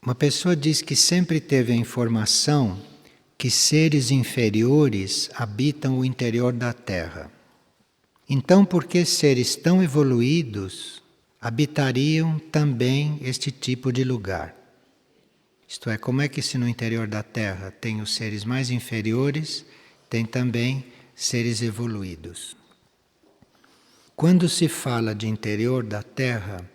Uma pessoa diz que sempre teve a informação que seres inferiores habitam o interior da Terra. Então, por que seres tão evoluídos habitariam também este tipo de lugar? Isto é, como é que se no interior da Terra tem os seres mais inferiores, tem também seres evoluídos? Quando se fala de interior da Terra,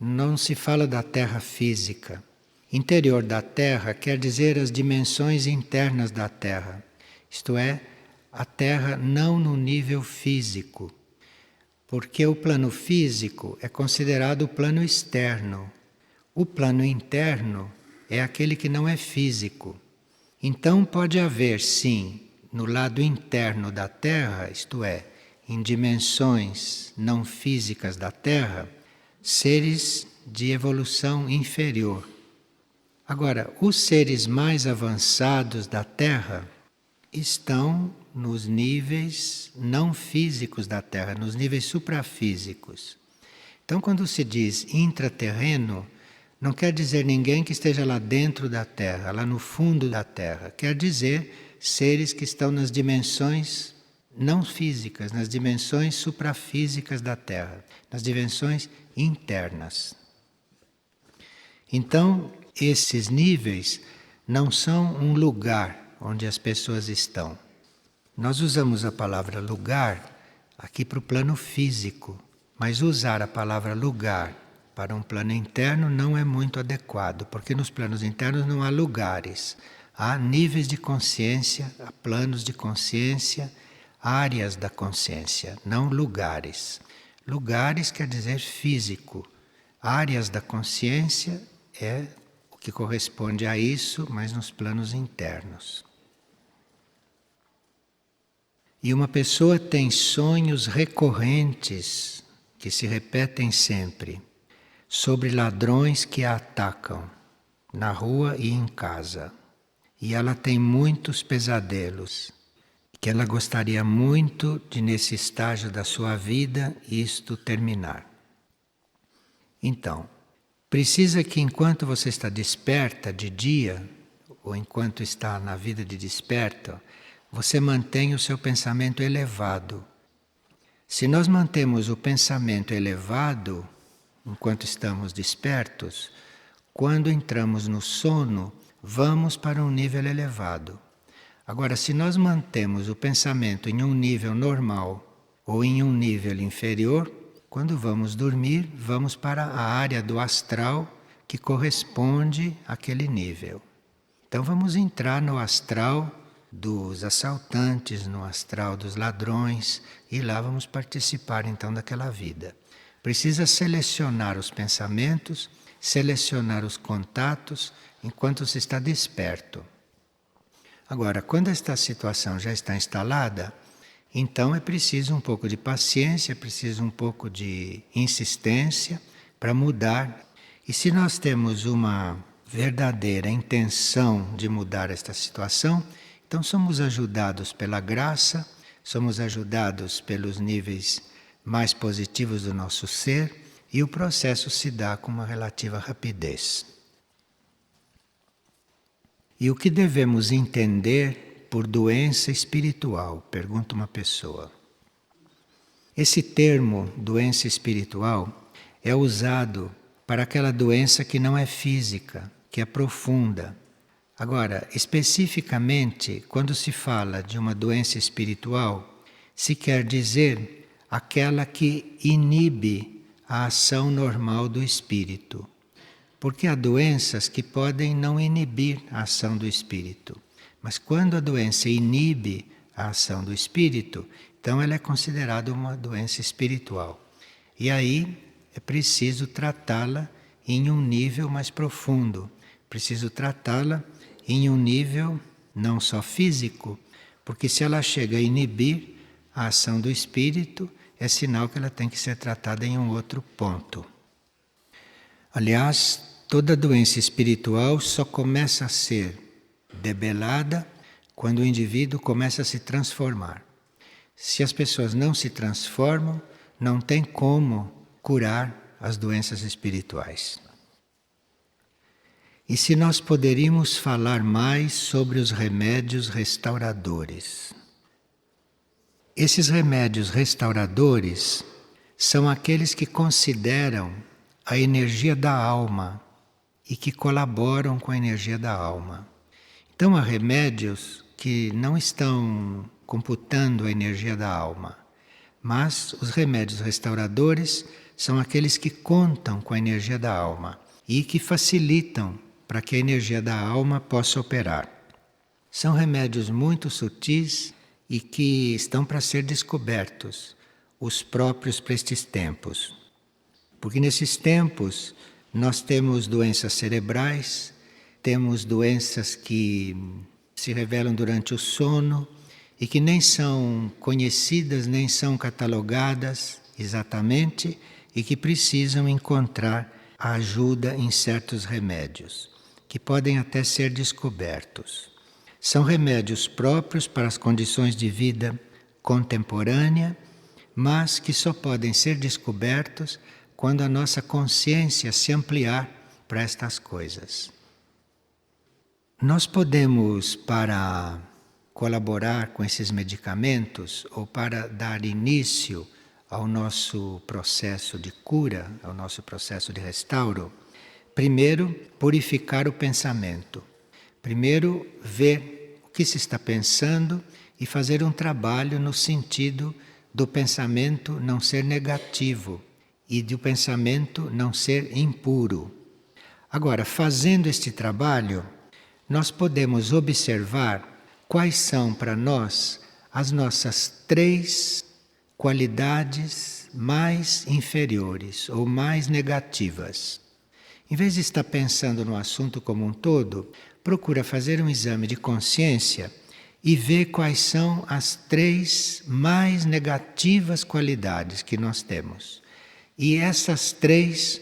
não se fala da Terra física. Interior da Terra quer dizer as dimensões internas da Terra. Isto é, a Terra não no nível físico. Porque o plano físico é considerado o plano externo. O plano interno é aquele que não é físico. Então pode haver, sim, no lado interno da Terra, isto é, em dimensões não físicas da Terra, seres de evolução inferior. Agora, os seres mais avançados da Terra estão nos níveis não físicos da Terra, nos níveis suprafísicos. Então, quando se diz intraterreno, não quer dizer ninguém que esteja lá dentro da Terra, lá no fundo da Terra. Quer dizer seres que estão nas dimensões não físicas, nas dimensões suprafísicas da Terra, nas dimensões internas. Então, esses níveis não são um lugar onde as pessoas estão. Nós usamos a palavra lugar aqui para o plano físico, mas usar a palavra lugar para um plano interno não é muito adequado, porque nos planos internos não há lugares. Há níveis de consciência, há planos de consciência, áreas da consciência, não lugares. Lugares quer dizer físico. Áreas da consciência é o que corresponde a isso, mas nos planos internos. E uma pessoa tem sonhos recorrentes, que se repetem sempre, sobre ladrões que a atacam, na rua e em casa. E ela tem muitos pesadelos, que ela gostaria muito de, nesse estágio da sua vida, isto terminar. Então, precisa que enquanto você está desperta de dia, ou enquanto está na vida de desperta, você mantenha o seu pensamento elevado. Se nós mantemos o pensamento elevado, enquanto estamos despertos, quando entramos no sono, vamos para um nível elevado. Agora, se nós mantemos o pensamento em um nível normal ou em um nível inferior, quando vamos dormir, vamos para a área do astral que corresponde àquele nível. Então vamos entrar no astral dos assaltantes, no astral dos ladrões, e lá vamos participar então daquela vida. Precisa selecionar os pensamentos, selecionar os contatos enquanto se está desperto. Agora, quando esta situação já está instalada, então é preciso um pouco de paciência, é preciso um pouco de insistência para mudar. E se nós temos uma verdadeira intenção de mudar esta situação, então somos ajudados pela graça, somos ajudados pelos níveis mais positivos do nosso ser e o processo se dá com uma relativa rapidez. E o que devemos entender por doença espiritual? Pergunta uma pessoa. Esse termo, doença espiritual, é usado para aquela doença que não é física, que é profunda. Agora, especificamente, quando se fala de uma doença espiritual, se quer dizer aquela que inibe a ação normal do espírito. Porque há doenças que podem não inibir a ação do espírito. Mas quando a doença inibe a ação do espírito, então ela é considerada uma doença espiritual. E aí é preciso tratá-la em um nível mais profundo. Preciso tratá-la em um nível não só físico, porque se ela chega a inibir a ação do espírito, é sinal que ela tem que ser tratada em um outro ponto. Aliás, toda doença espiritual só começa a ser debelada quando o indivíduo começa a se transformar. Se as pessoas não se transformam, não tem como curar as doenças espirituais. e se nós poderíamos falar mais sobre os remédios restauradores. Esses remédios restauradores são aqueles que consideram a energia da alma e que colaboram com a energia da alma. Então há remédios que não estão computando a energia da alma, mas os remédios restauradores são aqueles que contam com a energia da alma e que facilitam para que a energia da alma possa operar. São remédios muito sutis e que estão para ser descobertos, os próprios para estes tempos. Porque nesses tempos nós temos doenças cerebrais, temos doenças que se revelam durante o sono e que nem são conhecidas, nem são catalogadas exatamente e que precisam encontrar a ajuda em certos remédios, que podem até ser descobertos. São remédios próprios para as condições de vida contemporânea, mas que só podem ser descobertos quando a nossa consciência se ampliar para estas coisas. Nós podemos, para colaborar com esses medicamentos ou para dar início ao nosso processo de cura, ao nosso processo de restauro, primeiro purificar o pensamento. Primeiro ver o que se está pensando e fazer um trabalho no sentido do pensamento não ser negativo e do pensamento não ser impuro. Agora, fazendo este trabalho, nós podemos observar quais são para nós as nossas 3 qualidades mais inferiores ou mais negativas. Em vez de estar pensando no assunto como um todo, procura fazer um exame de consciência e ver quais são as 3 mais negativas qualidades que nós temos. E essas 3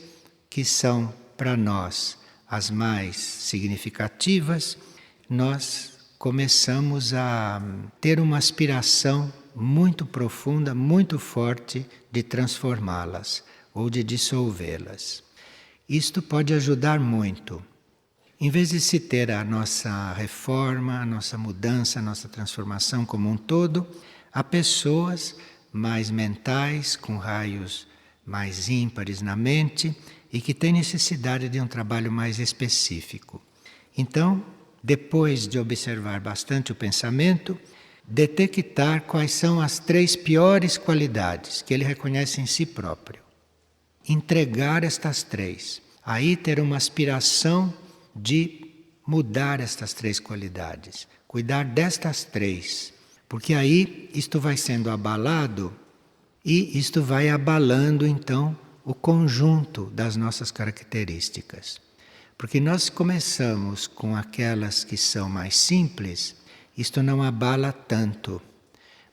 que são para nós as mais significativas, nós começamos a ter uma aspiração muito profunda, muito forte de transformá-las ou de dissolvê-las. Isto pode ajudar muito. Em vez de se ter a nossa reforma, a nossa mudança, a nossa transformação como um todo, há pessoas mais mentais, com raios mais ímpares na mente e que têm necessidade de um trabalho mais específico. Então, depois de observar bastante o pensamento, detectar quais são as 3 piores qualidades que ele reconhece em si próprio. Entregar estas 3. Aí ter uma aspiração de mudar estas 3 qualidades. Cuidar destas 3. Porque aí isto vai sendo abalado e isto vai abalando então o conjunto das nossas características. Porque nós começamos com aquelas que são mais simples, isto não abala tanto.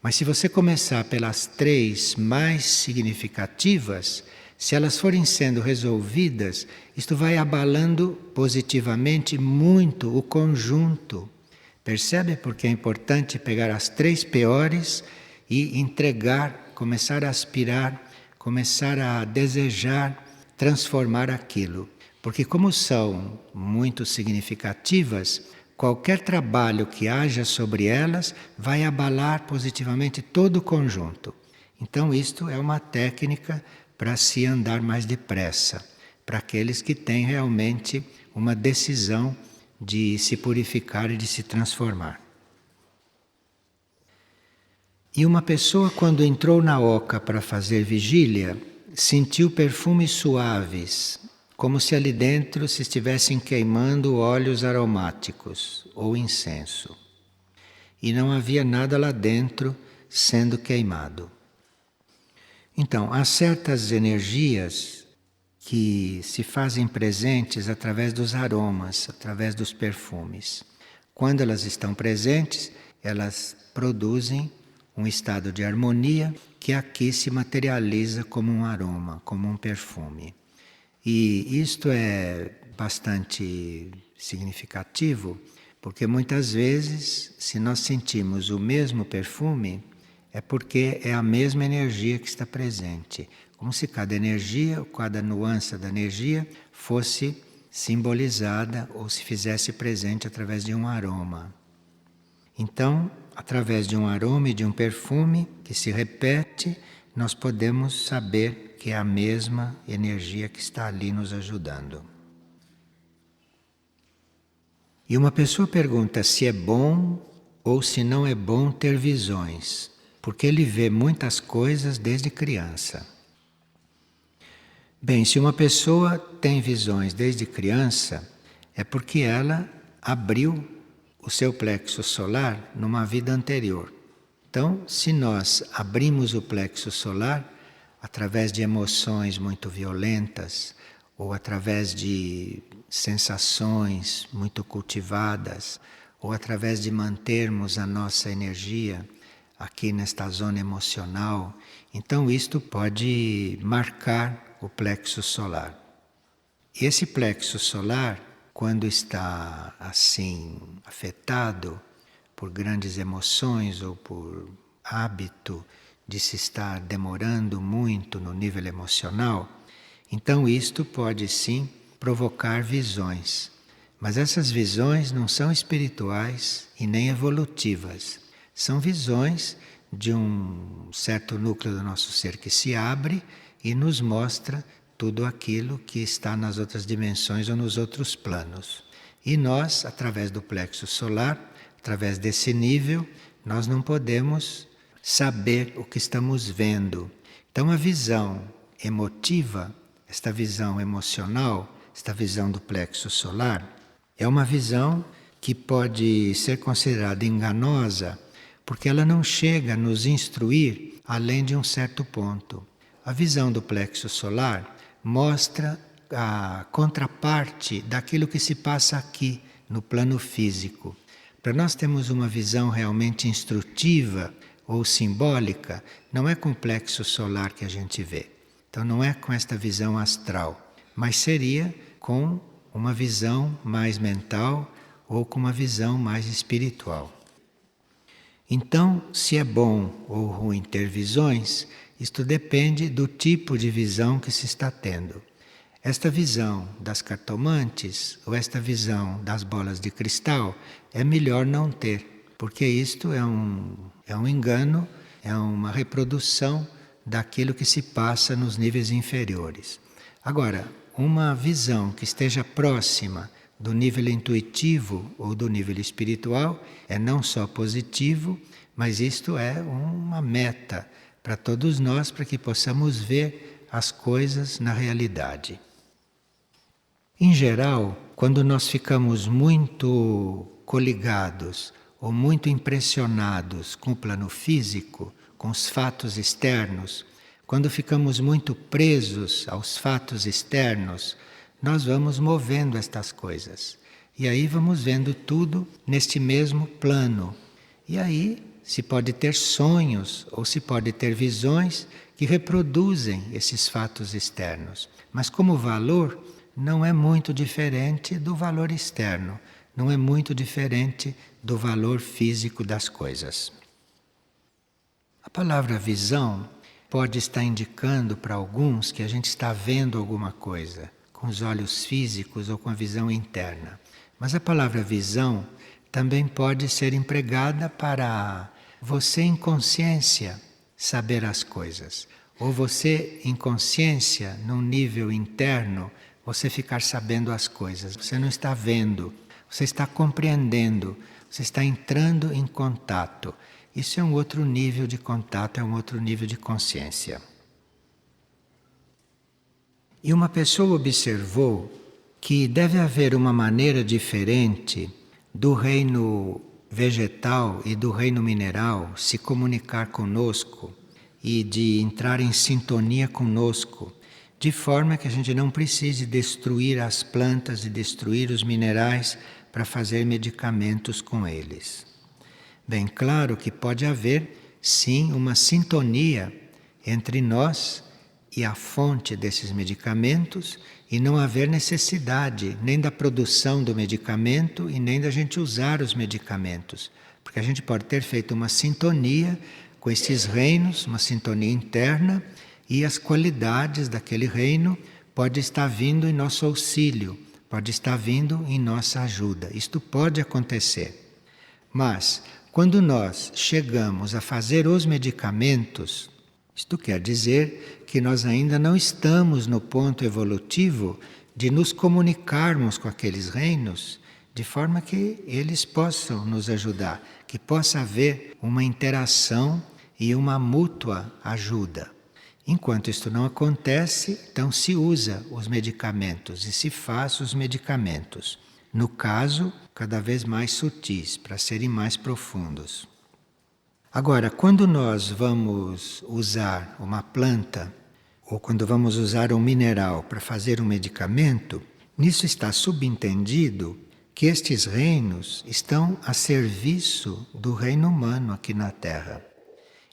Mas se você começar pelas 3 mais significativas, se elas forem sendo resolvidas, isto vai abalando positivamente muito o conjunto. Percebe porque é importante pegar as 3 piores e entregar, começar a aspirar, começar a desejar transformar aquilo. Porque como são muito significativas, qualquer trabalho que haja sobre elas vai abalar positivamente todo o conjunto. Então isto é uma técnica para se andar mais depressa, para aqueles que têm realmente uma decisão de se purificar e de se transformar. E uma pessoa, quando entrou na oca para fazer vigília, sentiu perfumes suaves, como se ali dentro se estivessem queimando óleos aromáticos ou incenso. E não havia nada lá dentro sendo queimado. Então, há certas energias que se fazem presentes através dos aromas, através dos perfumes. Quando elas estão presentes, elas produzem um estado de harmonia que aqui se materializa como um aroma, como um perfume. E isto é bastante significativo, porque muitas vezes, se nós sentimos o mesmo perfume, é porque é a mesma energia que está presente. Como se cada energia, cada nuance da energia, fosse simbolizada ou se fizesse presente através de um aroma. Então, através de um aroma e de um perfume que se repete, nós podemos saber que é a mesma energia que está ali nos ajudando. E uma pessoa pergunta se é bom ou se não é bom ter visões, porque ele vê muitas coisas desde criança. Bem, se uma pessoa tem visões desde criança, é porque ela abriu o seu plexo solar numa vida anterior. Então, se nós abrimos o plexo solar através de emoções muito violentas ou através de sensações muito cultivadas ou através de mantermos a nossa energia aqui nesta zona emocional, então isto pode marcar o plexo solar. E esse plexo solar, quando está assim afetado por grandes emoções ou por hábito de se estar demorando muito no nível emocional, então isto pode sim provocar visões. Mas essas visões não são espirituais e nem evolutivas. São visões de um certo núcleo do nosso ser que se abre e nos mostra tudo aquilo que está nas outras dimensões ou nos outros planos. E nós, através do plexo solar, através desse nível, nós não podemos saber o que estamos vendo. Então a visão emotiva, esta visão emocional, esta visão do plexo solar, é uma visão que pode ser considerada enganosa, porque ela não chega a nos instruir além de um certo ponto. A visão do plexo solar mostra a contraparte daquilo que se passa aqui, no plano físico. Para nós termos uma visão realmente instrutiva ou simbólica, não é com o plexo solar que a gente vê. Então não é com esta visão astral, mas seria com uma visão mais mental ou com uma visão mais espiritual. Então, se é bom ou ruim ter visões, isto depende do tipo de visão que se está tendo. Esta visão das cartomantes ou esta visão das bolas de cristal é melhor não ter, porque isto é um engano, é uma reprodução daquilo que se passa nos níveis inferiores. Agora, uma visão que esteja próxima do nível intuitivo ou do nível espiritual é não só positivo, mas isto é uma meta para todos nós, para que possamos ver as coisas na realidade. Em geral, quando nós ficamos muito coligados ou muito impressionados com o plano físico, com os fatos externos, quando ficamos muito presos aos fatos externos, nós vamos movendo estas coisas. E aí vamos vendo tudo neste mesmo plano. E aí se pode ter sonhos ou se pode ter visões que reproduzem esses fatos externos. Mas como valor, não é muito diferente do valor externo, não é muito diferente do valor físico das coisas. A palavra visão pode estar indicando para alguns que a gente está vendo alguma coisa, com os olhos físicos ou com a visão interna. Mas a palavra visão também pode ser empregada para você em consciência saber as coisas. Ou você em consciência, num nível interno, você ficar sabendo as coisas. Você não está vendo, você está compreendendo, você está entrando em contato. Isso é um outro nível de contato, é um outro nível de consciência. E uma pessoa observou que deve haver uma maneira diferente do reino vegetal e do reino mineral se comunicar conosco e de entrar em sintonia conosco, de forma que a gente não precise destruir as plantas e destruir os minerais para fazer medicamentos com eles. Bem, claro que pode haver, sim, uma sintonia entre nós e a fonte desses medicamentos e não haver necessidade nem da produção do medicamento e nem da gente usar os medicamentos, porque a gente pode ter feito uma sintonia com esses reinos, uma sintonia interna, e as qualidades daquele reino podem estar vindo em nosso auxílio, pode estar vindo em nossa ajuda. Isto pode acontecer. Mas, quando nós chegamos a fazer os medicamentos, isto quer dizer que nós ainda não estamos no ponto evolutivo de nos comunicarmos com aqueles reinos, de forma que eles possam nos ajudar, que possa haver uma interação e uma mútua ajuda. Enquanto isto não acontece, então se usa os medicamentos e se faz os medicamentos. No caso, cada vez mais sutis, para serem mais profundos. Agora, quando nós vamos usar uma planta, ou quando vamos usar um mineral para fazer um medicamento, nisso está subentendido que estes reinos estão a serviço do reino humano aqui na Terra.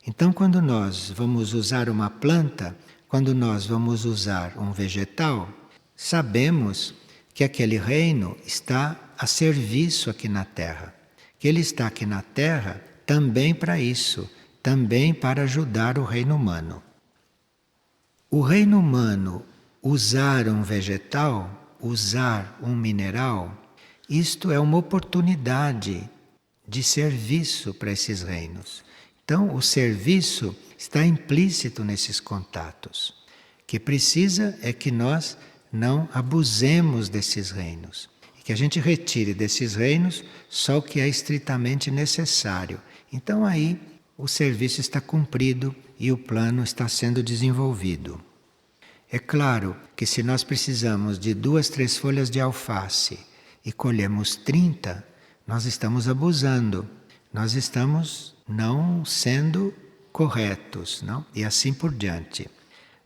Então, quando nós vamos usar uma planta, quando nós vamos usar um vegetal, sabemos que aquele reino está a serviço aqui na Terra. Que ele está aqui na Terra também para isso, também para ajudar o reino humano. O reino humano usar um vegetal, usar um mineral, isto é uma oportunidade de serviço para esses reinos. Então, o serviço está implícito nesses contatos. O que precisa é que nós não abusemos desses reinos. E que a gente retire desses reinos só o que é estritamente necessário. Então, aí, o serviço está cumprido e o plano está sendo desenvolvido. É claro que se nós precisamos de 2, 3 folhas de alface e colhemos 30, nós estamos abusando. Nós estamos não sendo corretos, não? E assim por diante.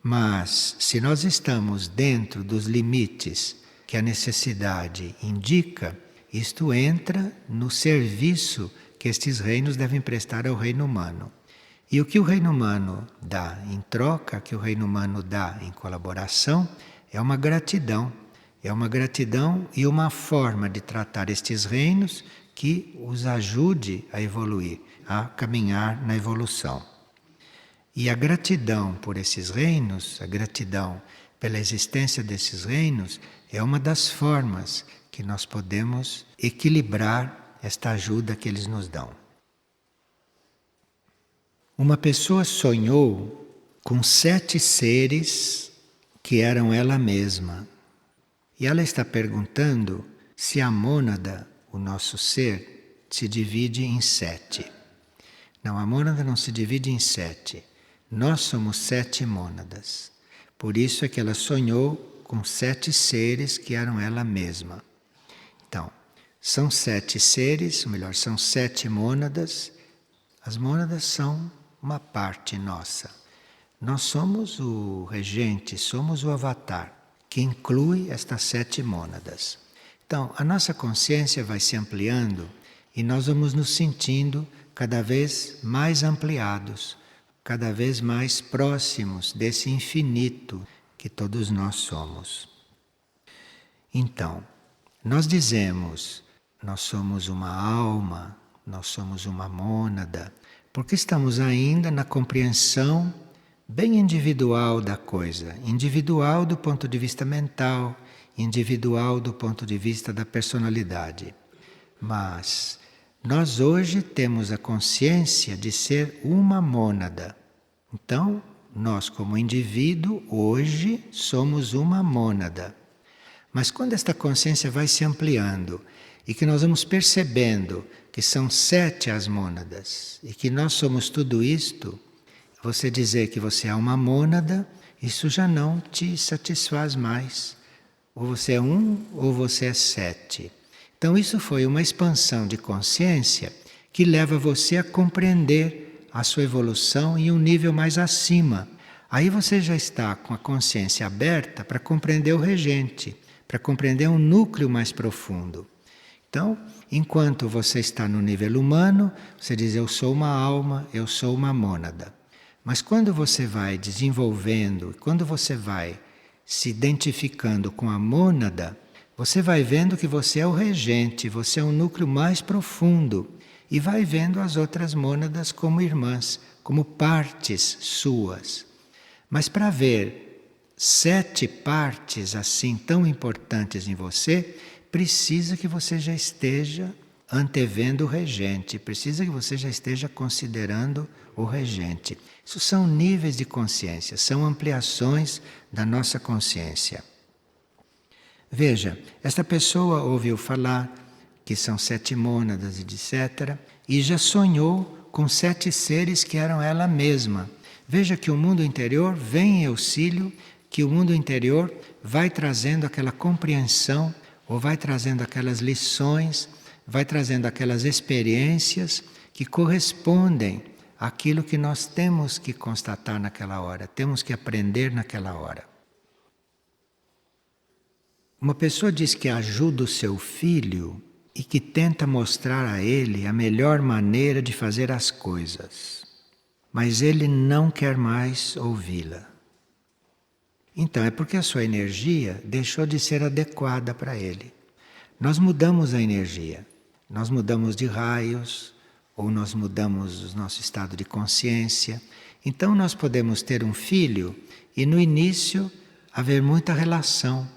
Mas, se nós estamos dentro dos limites que a necessidade indica, isto entra no serviço que estes reinos devem prestar ao reino humano. E o que o reino humano dá em troca, que o reino humano dá em colaboração, é uma gratidão. É uma gratidão e uma forma de tratar estes reinos que os ajude a evoluir, a caminhar na evolução. E a gratidão por esses reinos, a gratidão pela existência desses reinos, é uma das formas que nós podemos equilibrar esta ajuda que eles nos dão. Uma pessoa sonhou com 7 seres que eram ela mesma. E ela está perguntando se a mônada, o nosso ser, se divide em 7. Não, a mônada não se divide em 7. Nós somos 7 mônadas. Por isso é que ela sonhou com 7 seres que eram ela mesma. Então, são 7 seres, ou melhor, são 7 mônadas. As mônadas são uma parte nossa. Nós somos o regente, somos o avatar, que inclui estas 7 mônadas. Então, a nossa consciência vai se ampliando e nós vamos nos sentindo cada vez mais ampliados, cada vez mais próximos desse infinito que todos nós somos. Então, nós dizemos, nós somos uma alma, nós somos uma mônada, porque estamos ainda na compreensão bem individual da coisa, individual do ponto de vista mental, individual do ponto de vista da personalidade. Mas nós hoje temos a consciência de ser uma mônada. Então, nós como indivíduo, hoje, somos uma mônada. Mas quando esta consciência vai se ampliando e que nós vamos percebendo que são 7 as mônadas e que nós somos tudo isto, você dizer que você é uma mônada, isso já não te satisfaz mais. Ou você é 1 ou você é 7. Então isso foi uma expansão de consciência que leva você a compreender a sua evolução em um nível mais acima. Aí você já está com a consciência aberta para compreender o regente, para compreender um núcleo mais profundo. Então, enquanto você está no nível humano, você diz, eu sou uma alma, eu sou uma mônada. Mas quando você vai desenvolvendo, quando você vai se identificando com a mônada, você vai vendo que você é o regente, você é um núcleo mais profundo e vai vendo as outras mônadas como irmãs, como partes suas. Mas para ver 7 partes assim tão importantes em você, precisa que você já esteja antevendo o regente, precisa que você já esteja considerando o regente. Isso são níveis de consciência, são ampliações da nossa consciência. Veja, esta pessoa ouviu falar que são 7 mônadas, etc., e já sonhou com 7 seres que eram ela mesma. Veja que o mundo interior vem em auxílio, que o mundo interior vai trazendo aquela compreensão, ou vai trazendo aquelas lições, vai trazendo aquelas experiências que correspondem àquilo que nós temos que constatar naquela hora, temos que aprender naquela hora. Uma pessoa diz que ajuda o seu filho e que tenta mostrar a ele a melhor maneira de fazer as coisas, mas ele não quer mais ouvi-la. Então é porque a sua energia deixou de ser adequada para ele. Nós mudamos a energia, nós mudamos de raios, ou nós mudamos o nosso estado de consciência. Então nós podemos ter um filho e no início haver muita relação,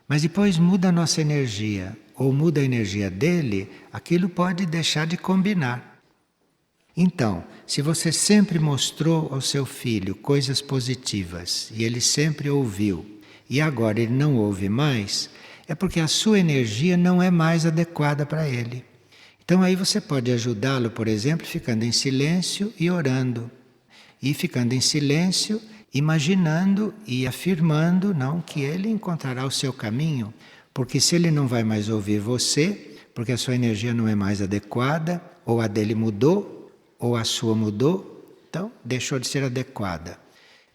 mas depois muda a nossa energia, ou muda a energia dele, aquilo pode deixar de combinar. Então, se você sempre mostrou ao seu filho coisas positivas e ele sempre ouviu, e agora ele não ouve mais, é porque a sua energia não é mais adequada para ele. Então aí você pode ajudá-lo, por exemplo, ficando em silêncio e orando. E ficando em silêncio, imaginando e afirmando não, que ele encontrará o seu caminho, porque se ele não vai mais ouvir você, porque a sua energia não é mais adequada, ou a dele mudou, ou a sua mudou, então deixou de ser adequada.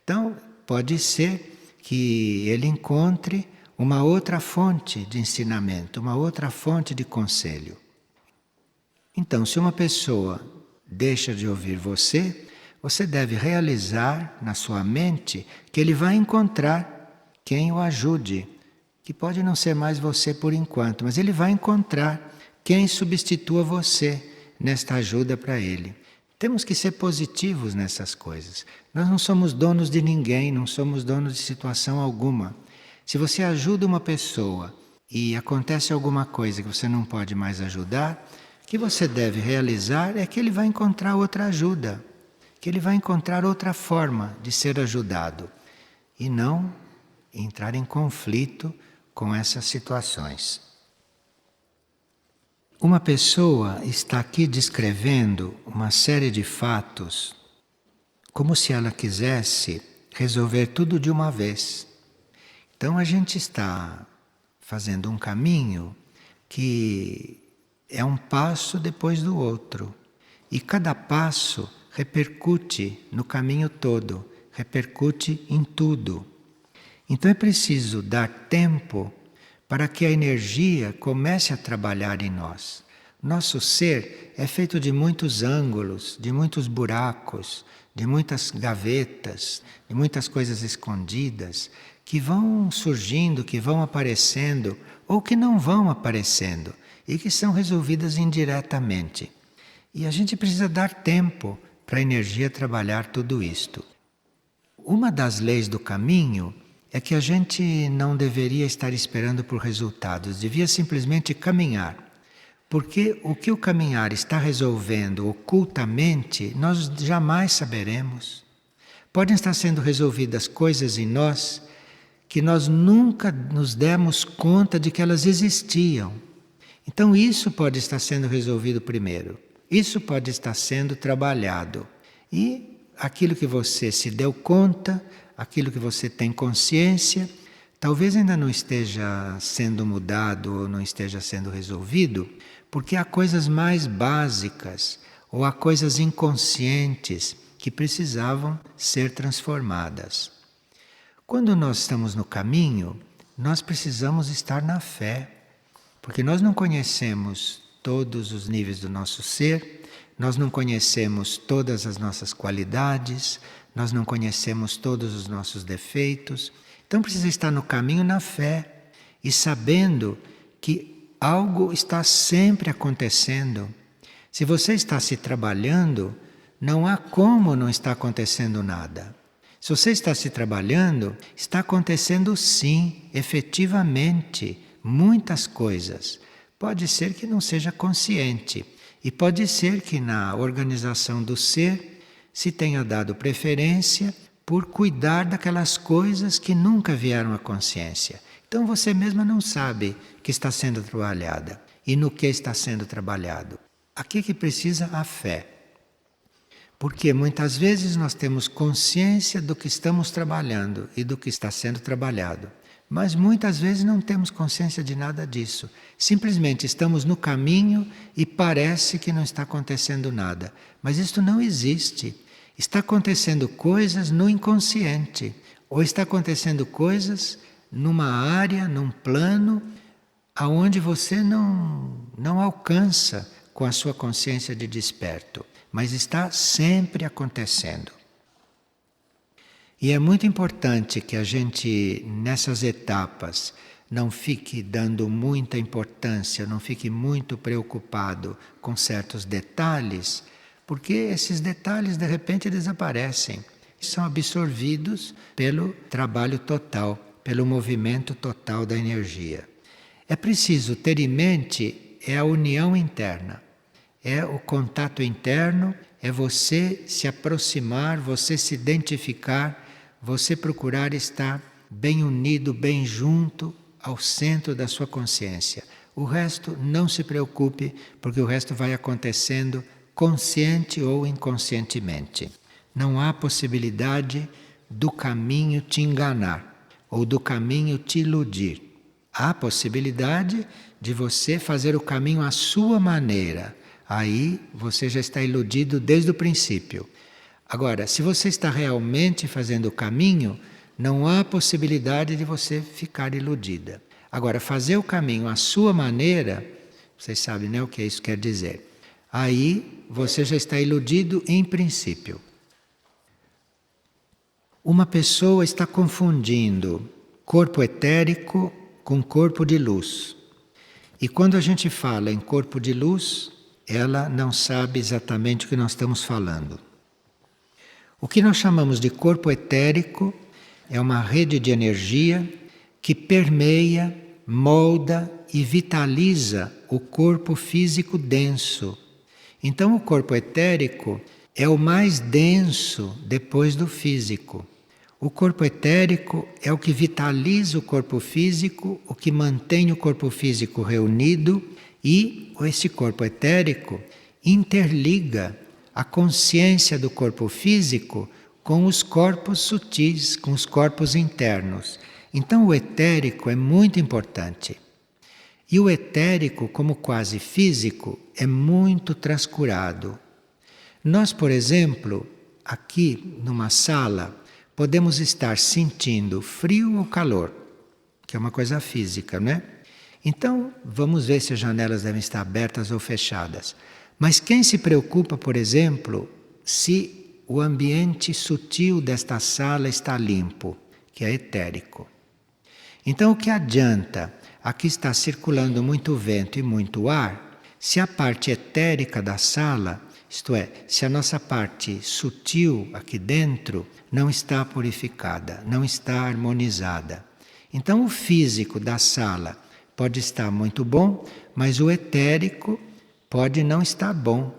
Então pode ser que ele encontre uma outra fonte de ensinamento, uma outra fonte de conselho. Então, se uma pessoa deixa de ouvir você, você deve realizar na sua mente que ele vai encontrar quem o ajude, que pode não ser mais você por enquanto, mas ele vai encontrar quem substitua você nesta ajuda para ele. Temos que ser positivos nessas coisas. Nós não somos donos de ninguém, não somos donos de situação alguma. Se você ajuda uma pessoa e acontece alguma coisa que você não pode mais ajudar, o que você deve realizar é que ele vai encontrar outra ajuda, que ele vai encontrar outra forma de ser ajudado e não entrar em conflito com essas situações. Uma pessoa está aqui descrevendo uma série de fatos como se ela quisesse resolver tudo de uma vez. Então a gente está fazendo um caminho que é um passo depois do outro. E cada passo repercute no caminho todo, repercute em tudo. Então é preciso dar tempo para que a energia comece a trabalhar em nós. Nosso ser é feito de muitos ângulos, de muitos buracos, de muitas gavetas, de muitas coisas escondidas, que vão surgindo, que vão aparecendo, ou que não vão aparecendo, e que são resolvidas indiretamente. E a gente precisa dar tempo para a energia trabalhar tudo isto. Uma das leis do caminho é que a gente não deveria estar esperando por resultados, devia simplesmente caminhar. Porque o que o caminhar está resolvendo ocultamente, nós jamais saberemos. Podem estar sendo resolvidas coisas em nós que nós nunca nos demos conta de que elas existiam. Então isso pode estar sendo resolvido primeiro. Isso pode estar sendo trabalhado. E aquilo que você se deu conta, aquilo que você tem consciência, talvez ainda não esteja sendo mudado ou não esteja sendo resolvido, porque há coisas mais básicas ou há coisas inconscientes que precisavam ser transformadas. Quando nós estamos no caminho, nós precisamos estar na fé, porque nós não conhecemos todos os níveis do nosso ser, nós não conhecemos todas as nossas qualidades, nós não conhecemos todos os nossos defeitos. Então precisa estar no caminho na fé e sabendo que algo está sempre acontecendo. Se você está se trabalhando, não há como não estar acontecendo nada. Se você está se trabalhando, está acontecendo sim, efetivamente, muitas coisas. Pode ser que não seja consciente. E pode ser que na organização do ser se tenha dado preferência por cuidar daquelas coisas que nunca vieram à consciência. Então você mesma não sabe que está sendo trabalhada e no que está sendo trabalhado. Aqui que precisa a fé. Porque muitas vezes nós temos consciência do que estamos trabalhando e do que está sendo trabalhado. Mas muitas vezes não temos consciência de nada disso. Simplesmente estamos no caminho e parece que não está acontecendo nada. Mas isto não existe. Está acontecendo coisas no inconsciente. Ou está acontecendo coisas numa área, num plano, aonde você não alcança com a sua consciência de desperto. Mas está sempre acontecendo. E é muito importante que a gente, nessas etapas, não fique dando muita importância, não fique muito preocupado com certos detalhes, porque esses detalhes de repente desaparecem, são absorvidos pelo trabalho total, pelo movimento total da energia. É preciso ter em mente a união interna, é o contato interno, é você se aproximar, você se identificar, você procurar estar bem unido, bem junto ao centro da sua consciência. O resto não se preocupe, porque o resto vai acontecendo consciente ou inconscientemente. Não há possibilidade do caminho te enganar ou do caminho te iludir. Há possibilidade de você fazer o caminho à sua maneira. Aí você já está iludido desde o princípio. Agora, se você está realmente fazendo o caminho, não há possibilidade de você ficar iludida. Agora, fazer o caminho à sua maneira, vocês sabem, né, o que isso quer dizer. Aí você já está iludido em princípio. Uma pessoa está confundindo corpo etérico com corpo de luz. E quando a gente fala em corpo de luz, ela não sabe exatamente o que nós estamos falando. O que nós chamamos de corpo etérico é uma rede de energia que permeia, molda e vitaliza o corpo físico denso. Então o corpo etérico é o mais denso depois do físico. O corpo etérico é o que vitaliza o corpo físico, o que mantém o corpo físico reunido, e esse corpo etérico interliga a consciência do corpo físico com os corpos sutis, com os corpos internos. Então o etérico é muito importante. E o etérico, como quase físico, é muito transcurado. Nós, por exemplo, aqui numa sala, podemos estar sentindo frio ou calor, que é uma coisa física, não é? Então, vamos ver se as janelas devem estar abertas ou fechadas. Mas quem se preocupa, por exemplo, se o ambiente sutil desta sala está limpo, que é etérico. Então, o que adianta? Aqui está circulando muito vento e muito ar. Se a parte etérica da sala, isto é, se a nossa parte sutil aqui dentro não está purificada, não está harmonizada. Então, o físico da sala pode estar muito bom, mas o etérico pode não estar bom.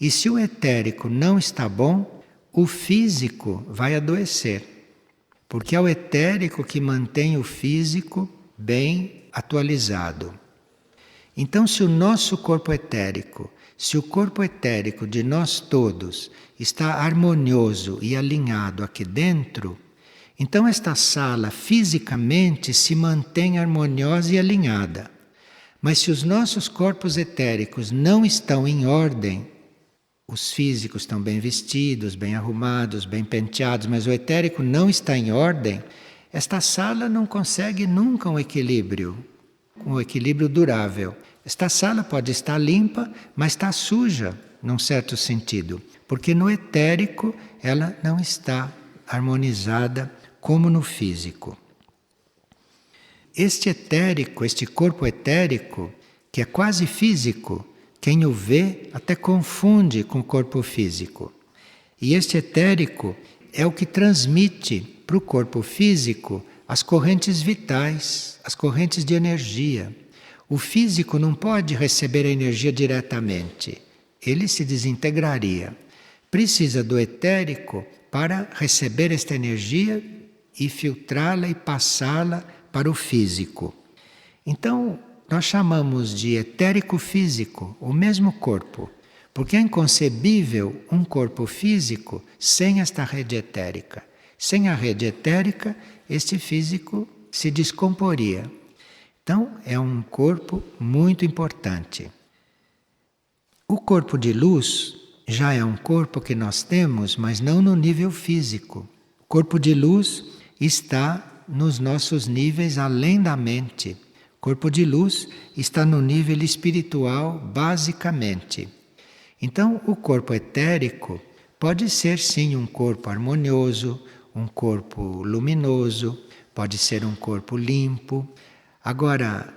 E se o etérico não está bom, o físico vai adoecer. Porque é o etérico que mantém o físico bem atualizado. Então, se o nosso corpo etérico, se o corpo etérico de nós todos está harmonioso e alinhado aqui dentro, então esta sala fisicamente se mantém harmoniosa e alinhada. Mas se os nossos corpos etéricos não estão em ordem, os físicos estão bem vestidos, bem arrumados, bem penteados, mas o etérico não está em ordem, esta sala não consegue nunca um equilíbrio durável. Esta sala pode estar limpa, mas está suja, num certo sentido, porque no etérico ela não está harmonizada como no físico. Este etérico, este corpo etérico, que é quase físico, quem o vê até confunde com o corpo físico. E este etérico, é o que transmite para o corpo físico as correntes vitais, as correntes de energia. O físico não pode receber a energia diretamente, ele se desintegraria. Precisa do etérico para receber esta energia e filtrá-la e passá-la para o físico. Então, nós chamamos de etérico físico o mesmo corpo, porque é inconcebível um corpo físico sem esta rede etérica. Sem a rede etérica, este físico se descomporia. Então, é um corpo muito importante. O corpo de luz já é um corpo que nós temos, mas não no nível físico. O corpo de luz está nos nossos níveis além da mente. O corpo de luz está no nível espiritual, basicamente. Então, o corpo etérico pode ser sim um corpo harmonioso, um corpo luminoso, pode ser um corpo limpo. Agora,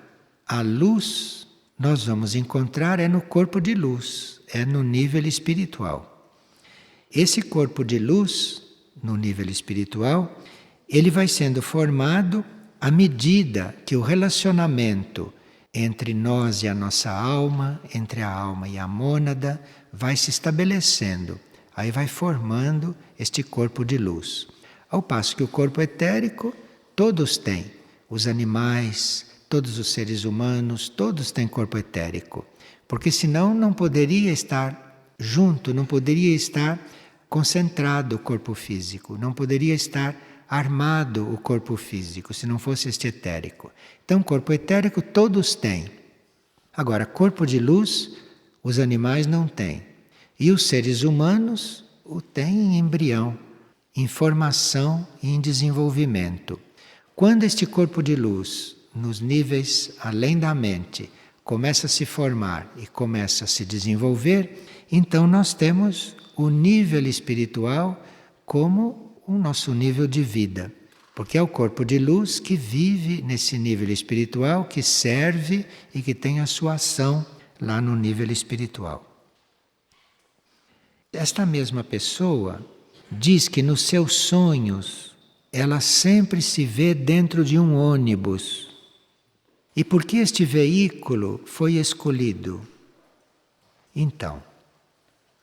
a luz nós vamos encontrar é no corpo de luz, é no nível espiritual. Esse corpo de luz, no nível espiritual, ele vai sendo formado à medida que o relacionamento entre nós e a nossa alma, entre a alma e a mônada, vai se estabelecendo. Aí vai formando este corpo de luz. Ao passo que o corpo etérico, todos têm. Os animais, todos os seres humanos, todos têm corpo etérico. Porque senão não poderia estar junto, não poderia estar concentrado o corpo físico, não poderia estar armado o corpo físico, se não fosse este etérico. Então, corpo etérico todos têm. Agora, corpo de luz, os animais não têm. E os seres humanos o têm em embrião, em formação e em desenvolvimento. Quando este corpo de luz, nos níveis além da mente, começa a se formar e começa a se desenvolver, então nós temos o nível espiritual como o nosso nível de vida. Porque é o corpo de luz que vive nesse nível espiritual, que serve e que tem a sua ação lá no nível espiritual. Esta mesma pessoa diz que nos seus sonhos ela sempre se vê dentro de um ônibus. E por que este veículo foi escolhido? Então,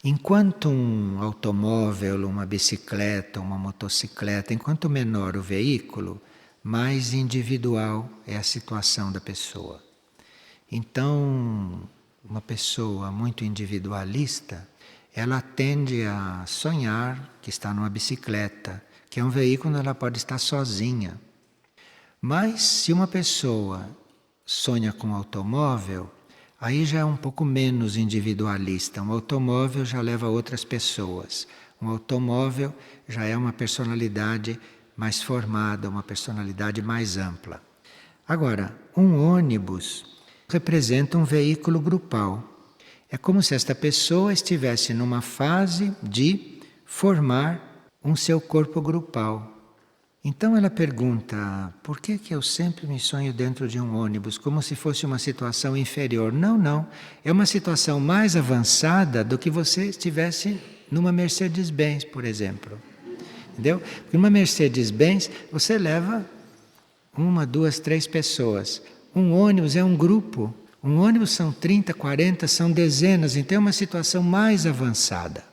enquanto um automóvel, uma bicicleta, uma motocicleta, enquanto menor o veículo, mais individual é a situação da pessoa. Então, uma pessoa muito individualista, ela tende a sonhar que está numa bicicleta, que é um veículo onde ela pode estar sozinha. Mas se uma pessoa sonha com um automóvel, aí já é um pouco menos individualista. Um automóvel já leva outras pessoas. Um automóvel já é uma personalidade mais formada, uma personalidade mais ampla. Agora, um ônibus representa um veículo grupal. É como se esta pessoa estivesse numa fase de formar um seu corpo grupal. Então ela pergunta, por que eu sempre me sonho dentro de um ônibus, como se fosse uma situação inferior? Não, não. É uma situação mais avançada do que você estivesse numa Mercedes-Benz, por exemplo. Entendeu? Porque numa Mercedes-Benz você leva 1, 2, 3 pessoas. Um ônibus é um grupo. Um ônibus são 30, 40, são dezenas. Então é uma situação mais avançada.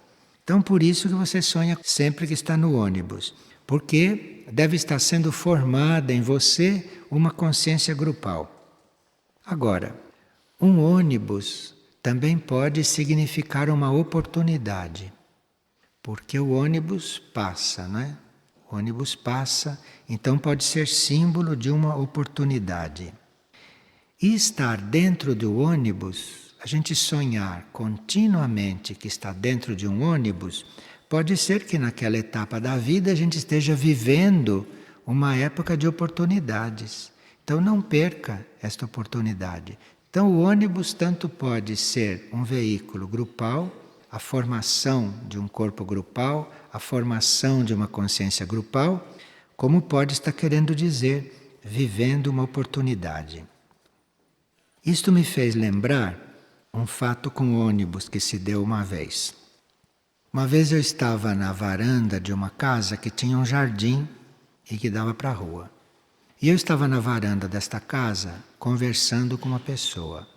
Então por isso que você sonha sempre que está no ônibus. Porque deve estar sendo formada em você uma consciência grupal. Agora, um ônibus também pode significar uma oportunidade. Porque o ônibus passa, não é? O ônibus passa, então pode ser símbolo de uma oportunidade. E estar dentro do ônibus, a gente sonhar continuamente que está dentro de um ônibus, pode ser que naquela etapa da vida a gente esteja vivendo uma época de oportunidades. Então não perca esta oportunidade. Então o ônibus tanto pode ser um veículo grupal, a formação de um corpo grupal, a formação de uma consciência grupal, como pode estar querendo dizer, vivendo uma oportunidade. Isto me fez lembrar um fato com ônibus que se deu uma vez. Uma vez eu estava na varanda de uma casa que tinha um jardim e que dava para a rua. E eu estava na varanda desta casa conversando com uma pessoa.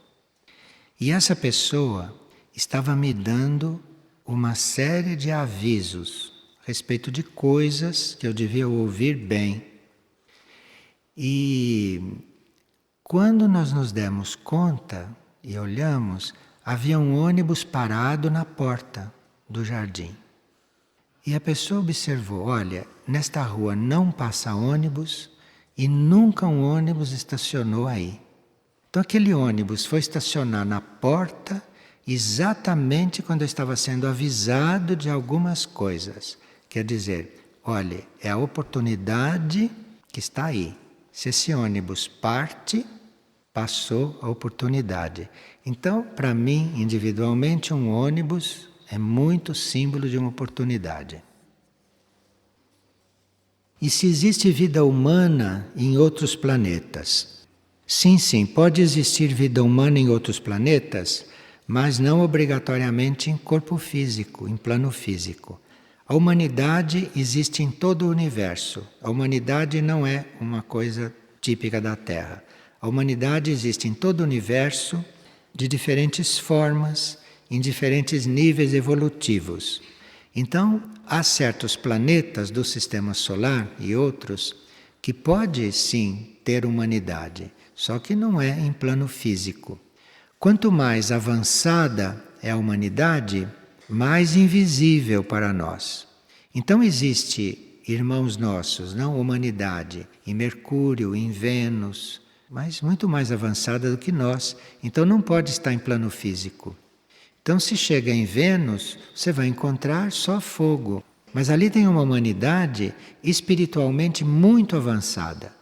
E essa pessoa estava me dando uma série de avisos a respeito de coisas que eu devia ouvir bem. E quando nós nos demos conta e olhamos, havia um ônibus parado na porta do jardim. E a pessoa observou, olha, nesta rua não passa ônibus e nunca um ônibus estacionou aí. Então aquele ônibus foi estacionar na porta exatamente quando eu estava sendo avisado de algumas coisas. Quer dizer, olha, é a oportunidade que está aí. Se esse ônibus parte, passou a oportunidade. Então, para mim, individualmente, um ônibus é muito símbolo de uma oportunidade. E se existe vida humana em outros planetas? Sim, sim, pode existir vida humana em outros planetas, mas não obrigatoriamente em corpo físico, em plano físico. A humanidade existe em todo o universo. A humanidade não é uma coisa típica da Terra. A humanidade existe em todo o universo, de diferentes formas, em diferentes níveis evolutivos. Então, há certos planetas do Sistema Solar e outros que pode sim ter humanidade, só que não é em plano físico. Quanto mais avançada é a humanidade, mais invisível para nós. Então existe, irmãos nossos, não humanidade, em Mercúrio, em Vênus, mas muito mais avançada do que nós, então não pode estar em plano físico. Então se chega em Vênus, você vai encontrar só fogo, mas ali tem uma humanidade espiritualmente muito avançada.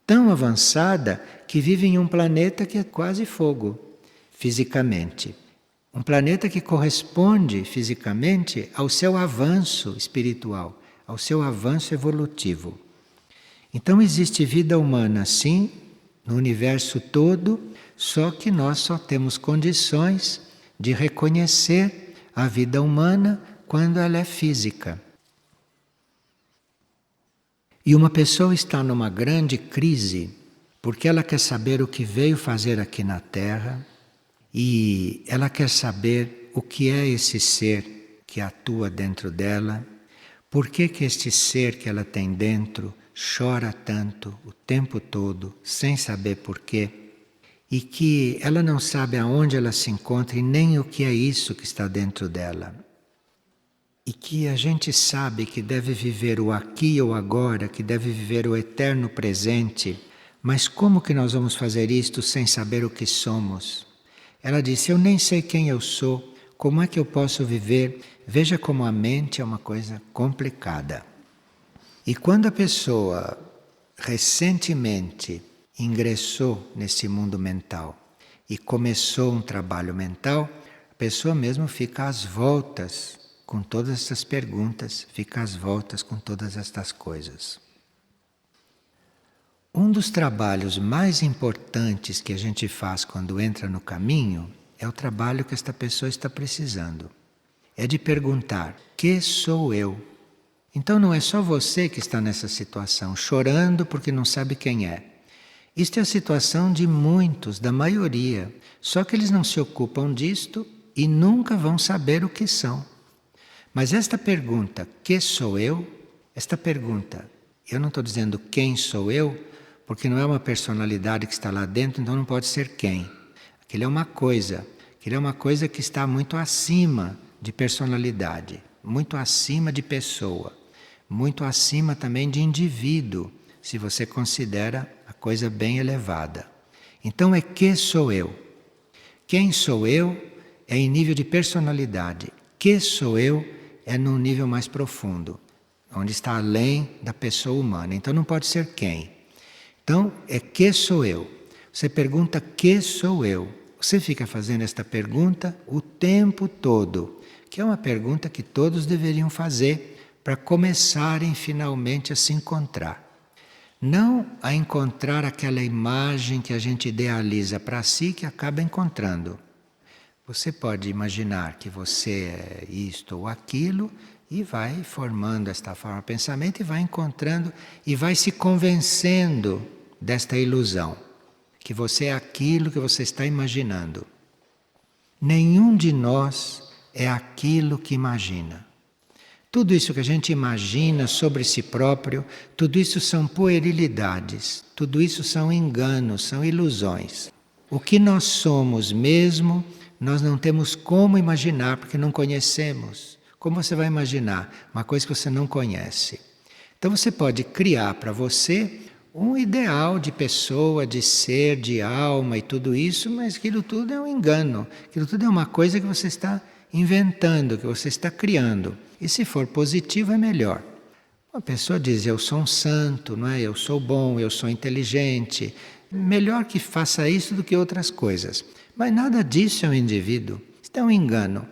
Tão avançada que vive em um planeta que é quase fogo, fisicamente. Um planeta que corresponde fisicamente ao seu avanço espiritual, ao seu avanço evolutivo. Então existe vida humana, sim, no universo todo, só que nós só temos condições de reconhecer a vida humana quando ela é física. E uma pessoa está numa grande crise porque ela quer saber o que veio fazer aqui na Terra e ela quer saber o que é esse ser que atua dentro dela, por que este ser que ela tem dentro chora tanto o tempo todo, sem saber porquê, e que ela não sabe aonde ela se encontra e nem o que é isso que está dentro dela. E que a gente sabe que deve viver o aqui ou agora, que deve viver o eterno presente, mas como que nós vamos fazer isto sem saber o que somos? Ela disse, eu nem sei quem eu sou, como é que eu posso viver? Veja como a mente é uma coisa complicada. E quando a pessoa recentemente ingressou nesse mundo mental e começou um trabalho mental, a pessoa mesmo fica às voltas com todas essas perguntas, fica às voltas com todas estas coisas. Um dos trabalhos mais importantes que a gente faz quando entra no caminho é o trabalho que esta pessoa está precisando. É de perguntar, que sou eu? Então não é só você que está nessa situação, chorando porque não sabe quem é. Isto é a situação de muitos, da maioria. Só que eles não se ocupam disto e nunca vão saber o que são. Mas esta pergunta, que sou eu? Esta pergunta, eu não estou dizendo quem sou eu, porque não é uma personalidade que está lá dentro, então não pode ser quem. Aquilo é uma coisa que está muito acima de personalidade, muito acima de pessoa, muito acima também de indivíduo, se você considera a coisa bem elevada. Então é que sou eu. Quem sou eu é em nível de personalidade. Que sou eu é num nível mais profundo, onde está além da pessoa humana. Então não pode ser quem. Então é que sou eu. Você pergunta que sou eu. Você fica fazendo esta pergunta o tempo todo, que é uma pergunta que todos deveriam fazer para começarem finalmente a se encontrar. Não a encontrar aquela imagem que a gente idealiza para si que acaba encontrando. Você pode imaginar que você é isto ou aquilo e vai formando esta forma de pensamento e vai encontrando e vai se convencendo desta ilusão, que você é aquilo que você está imaginando. Nenhum de nós é aquilo que imagina. Tudo isso que a gente imagina sobre si próprio, tudo isso são puerilidades, tudo isso são enganos, são ilusões. O que nós somos mesmo, nós não temos como imaginar, porque não conhecemos. Como você vai imaginar uma coisa que você não conhece? Então você pode criar para você um ideal de pessoa, de ser, de alma e tudo isso, mas aquilo tudo é um engano. Aquilo tudo é uma coisa que você está inventando, que você está criando. E se for positivo é melhor. Uma pessoa diz, eu sou um santo, não é? Eu sou bom, eu sou inteligente. Melhor que faça isso do que outras coisas. Mas nada disso é um indivíduo. Isso é um engano.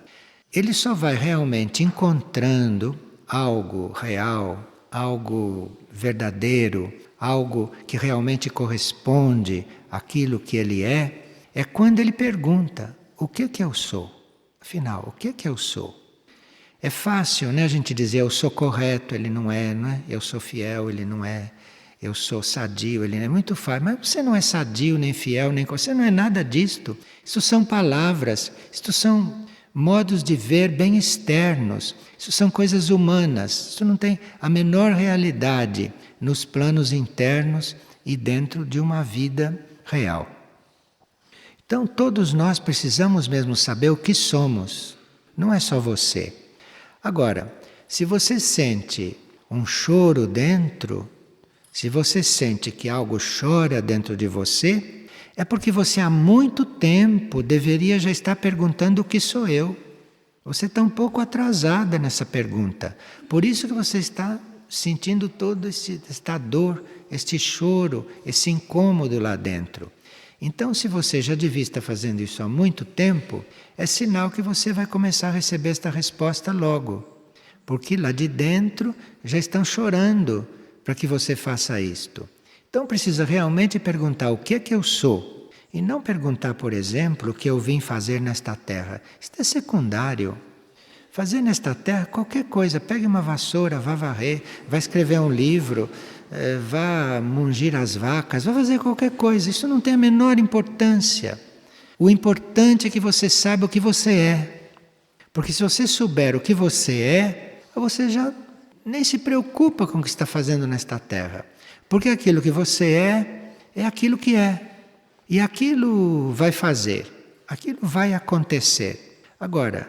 Ele só vai realmente encontrando algo real, algo verdadeiro, algo que realmente corresponde àquilo que ele é quando ele pergunta, o que é que eu sou? Afinal, o que é que eu sou? É fácil, né, a gente dizer, eu sou correto, ele não é, não é? Eu sou fiel, ele não é. Eu sou sadio, ele não é. Muito fácil. Mas você não é sadio, nem fiel, nem... Você não é nada disto. Isso são palavras, isto são modos de ver bem externos. Isso são coisas humanas. Isso não tem a menor realidade nos planos internos e dentro de uma vida real. Então, todos nós precisamos mesmo saber o que somos. Não é só você. Agora, se você sente um choro dentro, se você sente que algo chora dentro de você, é porque você há muito tempo deveria já estar perguntando o que sou eu. Você está um pouco atrasada nessa pergunta. Por isso que você está sentindo toda esta dor, este choro, esse incômodo lá dentro. Então, se você já devia estar fazendo isso há muito tempo, é sinal que você vai começar a receber esta resposta logo. Porque lá de dentro já estão chorando para que você faça isto. Então precisa realmente perguntar o que é que eu sou. E não perguntar, por exemplo, o que eu vim fazer nesta terra. Isto é secundário. Fazer nesta terra qualquer coisa. Pegue uma vassoura, vá varrer, vá escrever um livro, vá mungir as vacas, vá fazer qualquer coisa. Isso não tem a menor importância. O importante é que você saiba o que você é. Porque se você souber o que você é, você já nem se preocupa com o que está fazendo nesta terra. Porque aquilo que você é aquilo que é. E aquilo vai fazer, aquilo vai acontecer. Agora,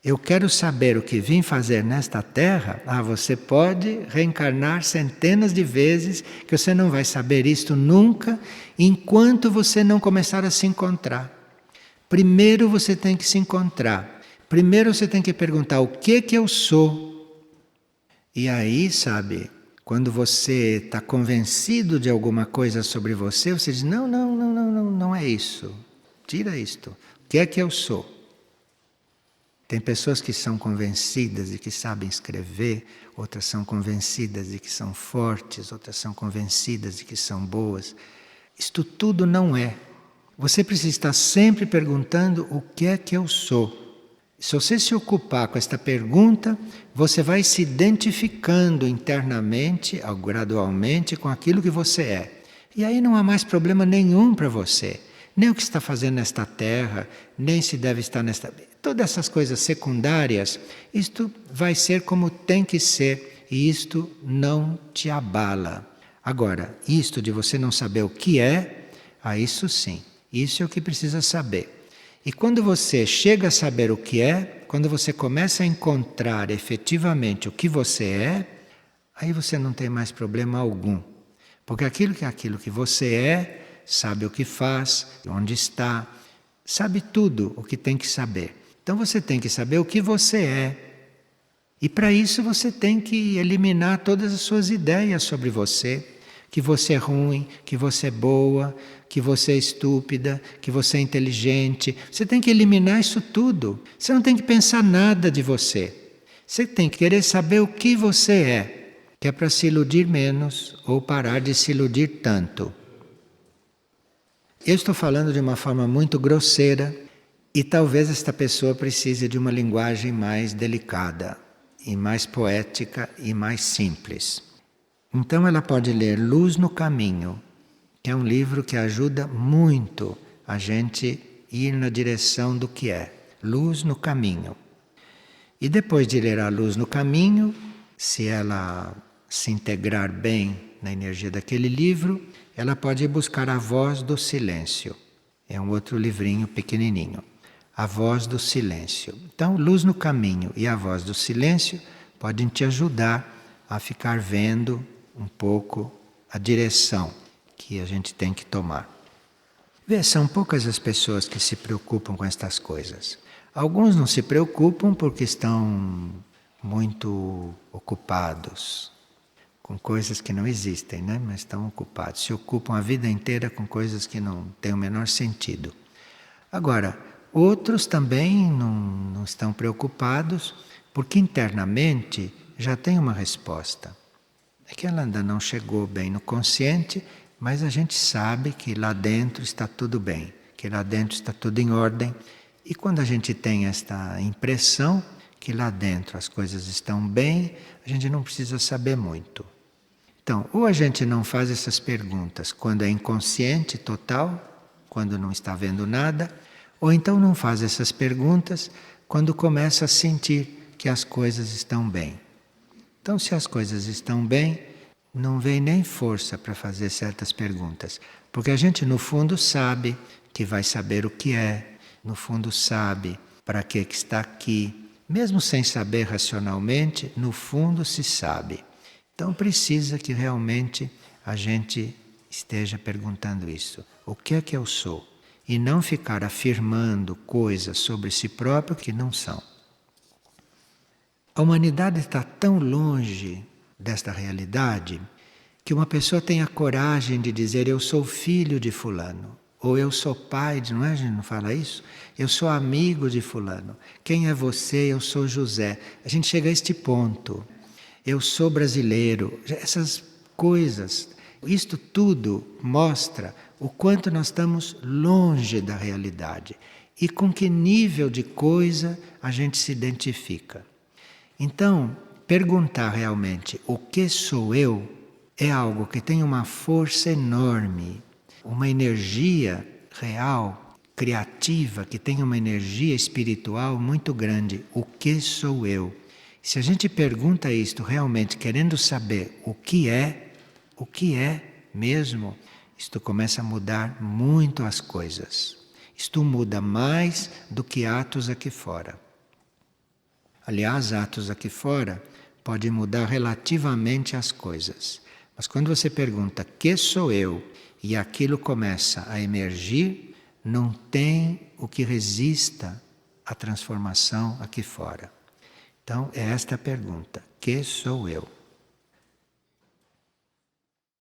eu quero saber o que vim fazer nesta terra. Você pode reencarnar centenas de vezes, que você não vai saber isto nunca, enquanto você não começar a se encontrar. Primeiro você tem que se encontrar. Primeiro você tem que perguntar o que eu sou. E aí, sabe, quando você está convencido de alguma coisa sobre você, você diz, não é isso. Tira isto. O que é que eu sou? Tem pessoas que são convencidas de que sabem escrever, outras são convencidas de que são fortes, outras são convencidas de que são boas. Isto tudo não é. Você precisa estar sempre perguntando o que é que eu sou. Se você se ocupar com esta pergunta, você vai se identificando internamente, gradualmente, com aquilo que você é. E aí não há mais problema nenhum para você. Nem o que está fazendo nesta terra, nem se deve estar nesta... Todas essas coisas secundárias, isto vai ser como tem que ser, e isto não te abala. Agora, isto de você não saber o que é, isso sim, isso é o que precisa saber. E quando você chega a saber o que é, quando você começa a encontrar efetivamente o que você é, aí você não tem mais problema algum. Porque aquilo que você é, sabe o que faz, onde está, sabe tudo o que tem que saber. Então você tem que saber o que você é. E para isso você tem que eliminar todas as suas ideias sobre você. Que você é ruim, que você é boa, que você é estúpida, que você é inteligente. Você tem que eliminar isso tudo. Você não tem que pensar nada de você. Você tem que querer saber o que você é, que é para se iludir menos ou parar de se iludir tanto. Eu estou falando de uma forma muito grosseira E talvez esta pessoa precise de uma linguagem mais delicada, e mais poética e mais simples. Então ela pode ler Luz no Caminho, que é um livro que ajuda muito a gente ir na direção do que é. Luz no Caminho. E depois de ler a Luz no Caminho, se ela se integrar bem na energia daquele livro, ela pode ir buscar A Voz do Silêncio. É um outro livrinho pequenininho. A Voz do Silêncio. Então, Luz no Caminho e A Voz do Silêncio podem te ajudar a ficar vendo um pouco a direção que a gente tem que tomar. Vê, são poucas as pessoas que se preocupam com estas coisas. Alguns não se preocupam porque estão muito ocupados com coisas que não existem, né? Mas estão ocupados. Se ocupam a vida inteira com coisas que não têm o menor sentido. Agora, outros também não estão preocupados porque internamente já tem uma resposta. É que ela ainda não chegou bem no consciente, mas a gente sabe que lá dentro está tudo bem, que lá dentro está tudo em ordem. E quando a gente tem esta impressão que lá dentro as coisas estão bem, a gente não precisa saber muito. Então, ou a gente não faz essas perguntas quando é inconsciente total, quando não está vendo nada, ou então não faz essas perguntas quando começa a sentir que as coisas estão bem. Então, se as coisas estão bem, não vem nem força para fazer certas perguntas. Porque a gente, no fundo, sabe que vai saber o que é, no fundo, sabe para que está aqui. Mesmo sem saber racionalmente, no fundo se sabe. Então, precisa que realmente a gente esteja perguntando isso. O que é que eu sou? E não ficar afirmando coisas sobre si próprio que não são. A humanidade está tão longe desta realidade que uma pessoa tem a coragem de dizer eu sou filho de fulano, ou eu sou pai de, não é? A gente não fala isso? Eu sou amigo de fulano. Quem é você? Eu sou José. A gente chega a este ponto. Eu sou brasileiro. Essas coisas, isto tudo mostra o quanto nós estamos longe da realidade e com que nível de coisa a gente se identifica. Então, perguntar realmente o que sou eu é algo que tem uma força enorme, uma energia real, criativa, que tem uma energia espiritual muito grande. O que sou eu? Se a gente pergunta isto realmente querendo saber o que é mesmo, isto começa a mudar muito as coisas. Isto muda mais do que atos aqui fora. Aliás, atos aqui fora podem mudar relativamente as coisas. Mas quando você pergunta que sou eu e aquilo começa a emergir, não tem o que resista à transformação aqui fora. Então, é esta a pergunta: que sou eu?